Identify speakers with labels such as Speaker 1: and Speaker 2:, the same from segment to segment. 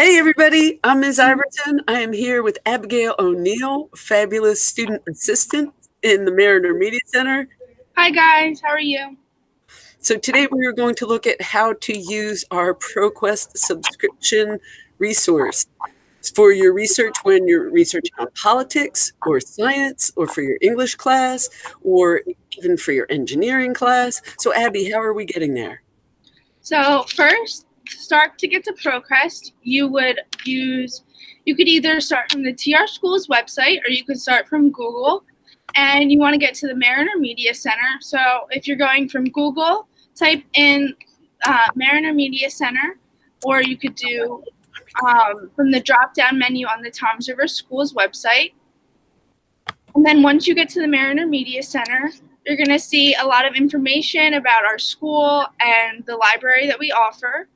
Speaker 1: Hey everybody, I'm Ms. Iverson. I am here with Abigail O'Neill, fabulous student assistant in the Mariner Media Center.
Speaker 2: Hi guys, how are you?
Speaker 1: So today we are going to look at how to use our ProQuest subscription resource for your research when you're researching on politics or science or for your English class or even for your engineering class. So Abby, how are we getting there?
Speaker 2: So first, to get to ProQuest, you could either start from the TR School's website or you could start from Google, and you want to get to the Mariner Media Center. So if you're going from Google, type in Mariner Media Center, or you could do from the drop-down menu on the Toms River School's website. And then once you get to the Mariner Media Center, you're going to see a lot of information about our school and the library that we offer.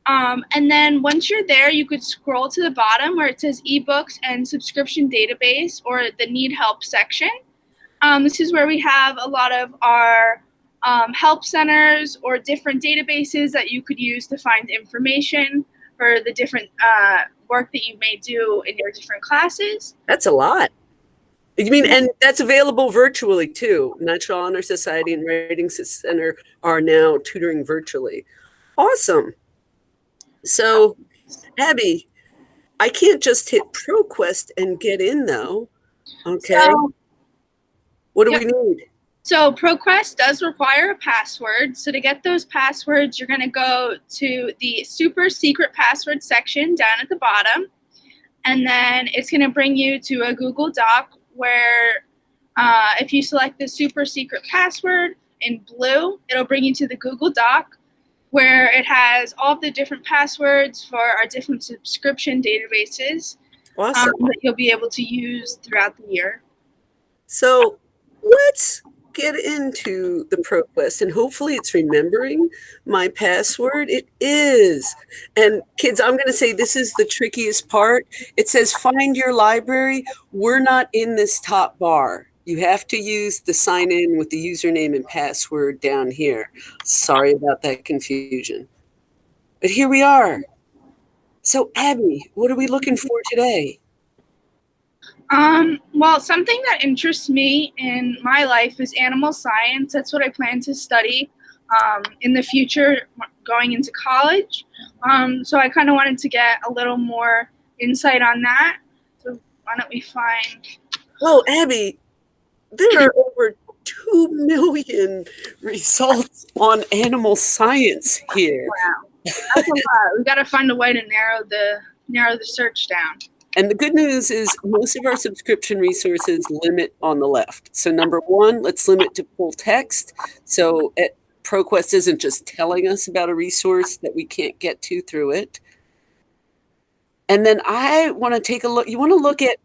Speaker 2: And then once you're there, you could scroll to the bottom where it says ebooks and subscription database, or the need help section. This is where we have a lot of our help centers or different databases that you could use to find information for the different work that you may do in your different classes.
Speaker 1: That's a lot. You mean, and that's available virtually too. National Honor Society and Writing Center are now tutoring virtually. Awesome. So, Abby, I can't just hit ProQuest and get in though. Okay.
Speaker 2: So,
Speaker 1: What do we need?
Speaker 2: So ProQuest does require a password. So to get those passwords, you're going to go to the super secret password section down at the bottom. And then it's going to bring you to a Google Doc where if you select the super secret password in blue, it'll bring you to the Google Doc where it has all of the different passwords for our different subscription databases.
Speaker 1: Awesome.
Speaker 2: That you'll be able to use throughout the year.
Speaker 1: So let's get into the ProQuest, and hopefully it's remembering my password. It is. And kids, I'm going to say this is the trickiest part. It says find your library. We're not in this top bar. You have to use the sign in with the username and password down here. Sorry about that confusion. But here we are. So Abby, what are we looking for today?
Speaker 2: Well, something that interests me in my life is animal science. That's what I plan to study in the future going into college. So I kind of wanted to get a little more insight on that. So why don't we find...
Speaker 1: Oh, Abby, there are over 2 million results on animal science here.
Speaker 2: Wow, that's a lot. We've got to find a way to narrow the search down.
Speaker 1: And the good news is most of our subscription resources limit on the left. So number one, let's limit to full text. So ProQuest isn't just telling us about a resource that we can't get to through it. And then I want to take a look. You want to look at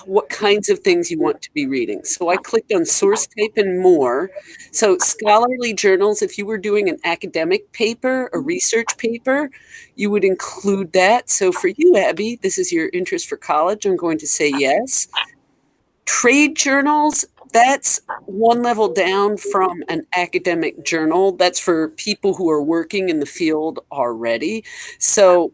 Speaker 1: what kinds of things you want to be reading. So I clicked on source type and more. So scholarly journals, if you were doing an academic paper, a research paper, you would include that. So for you, Abby, this is your interest for college. I'm going to say yes. Trade journals, that's one level down from an academic journal. That's for people who are working in the field already. So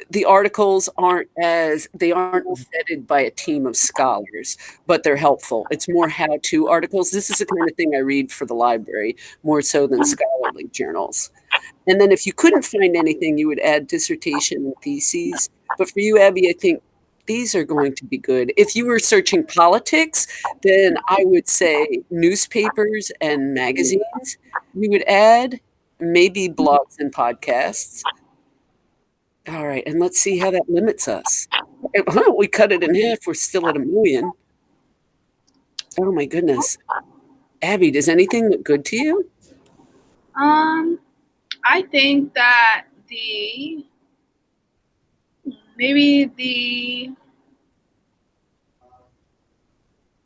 Speaker 1: the articles aren't vetted by a team of scholars, but they're helpful. It's more how-to articles. This is the kind of thing I read for the library, more so than scholarly journals. And then if you couldn't find anything, you would add dissertation and theses. But for you, Abby, I think these are going to be good. If you were searching politics, then I would say newspapers and magazines you would add, maybe blogs and podcasts. All right, and let's see how that limits us. We cut it in half. We're still at 1 million. Oh my goodness. Abby, does anything look good to you?
Speaker 2: I think that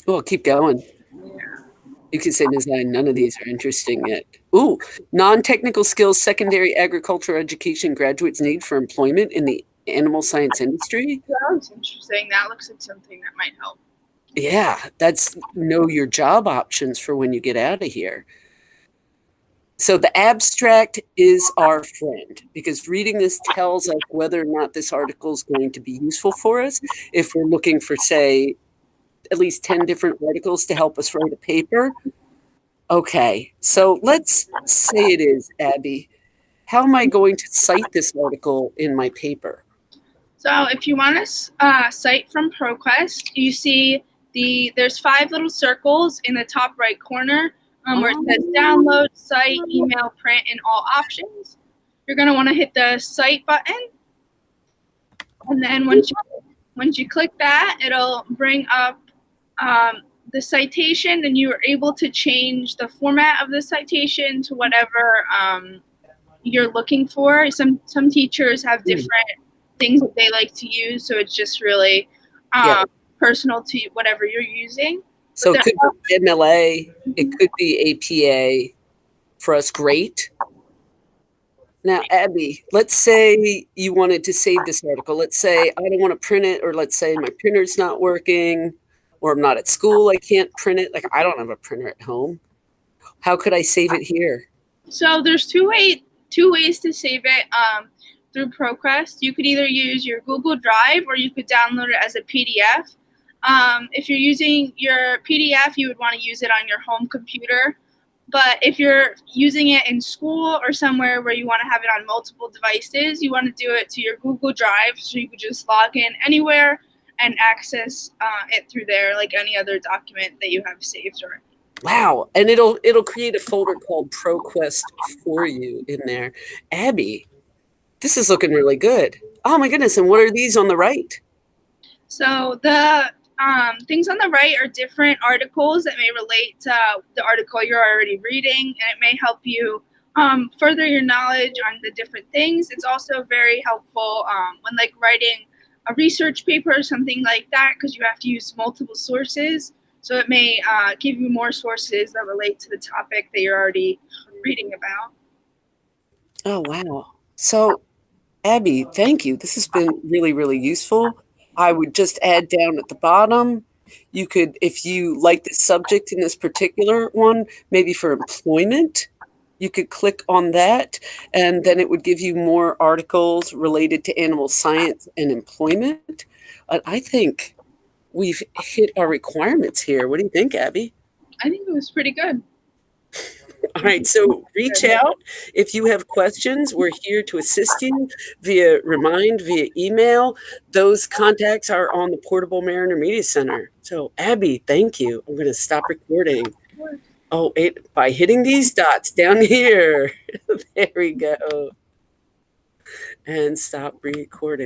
Speaker 1: Oh, keep going. You can say design. None of these are interesting yet. Ooh, non-technical skills, secondary agricultural education graduates need for employment in the animal science industry.
Speaker 2: That looks interesting. That looks like something that might help.
Speaker 1: Yeah, that's know your job options for when you get out of here. So the abstract is our friend because reading this tells us whether or not this article is going to be useful for us. If we're looking for, say, at least 10 different articles to help us write a paper. Okay, so let's say it is, Abby. How am I going to cite this article in my paper?
Speaker 2: So if you want to cite from ProQuest, you see there's 5 little circles in the top right corner where it says download, cite, email, print, and all options. You're going to want to hit the cite button, and then once you click that, it'll bring up the citation, and you are able to change the format of the citation to whatever you're looking for. Some teachers have different things that they like to use, so it's just really personal to whatever you're using.
Speaker 1: So it could be MLA, it could be APA. For us, great. Now, Abby, let's say you wanted to save this article. Let's say I don't want to print it, or let's say my printer's not working, or I'm not at school, I can't print it. Like, I don't have a printer at home. How could I save it here?
Speaker 2: So there's two ways to save it through ProQuest. You could either use your Google Drive or you could download it as a PDF. If you're using your PDF, you would want to use it on your home computer. But if you're using it in school or somewhere where you want to have it on multiple devices, you want to do it to your Google Drive, so you could just log in anywhere and access it through there like any other document that you have saved already.
Speaker 1: Wow. And it'll create a folder called ProQuest for you in there. Abby, this is looking really good. Oh my goodness. And what are these on the right?
Speaker 2: So the things on the right are different articles that may relate to the article you're already reading, and it may help you further your knowledge on the different things. It's also very helpful when like writing a research paper or something like that, because you have to use multiple sources. So it may give you more sources that relate to the topic that you're already reading about.
Speaker 1: Oh, wow. So, Abby, thank you. This has been really, really useful. I would just add down at the bottom, you could, if you like the subject in this particular one, maybe for employment, you could click on that, and then it would give you more articles related to animal science and employment. I think we've hit our requirements here. What do you think, Abby?
Speaker 2: I think it was pretty good.
Speaker 1: All right, so reach out if you have questions. We're here to assist you via email. Those contacts are on the Portable Mariner Media Center. So, Abby, thank you. I'm going to stop recording. Oh, by hitting these dots down here. There we go. And stop recording.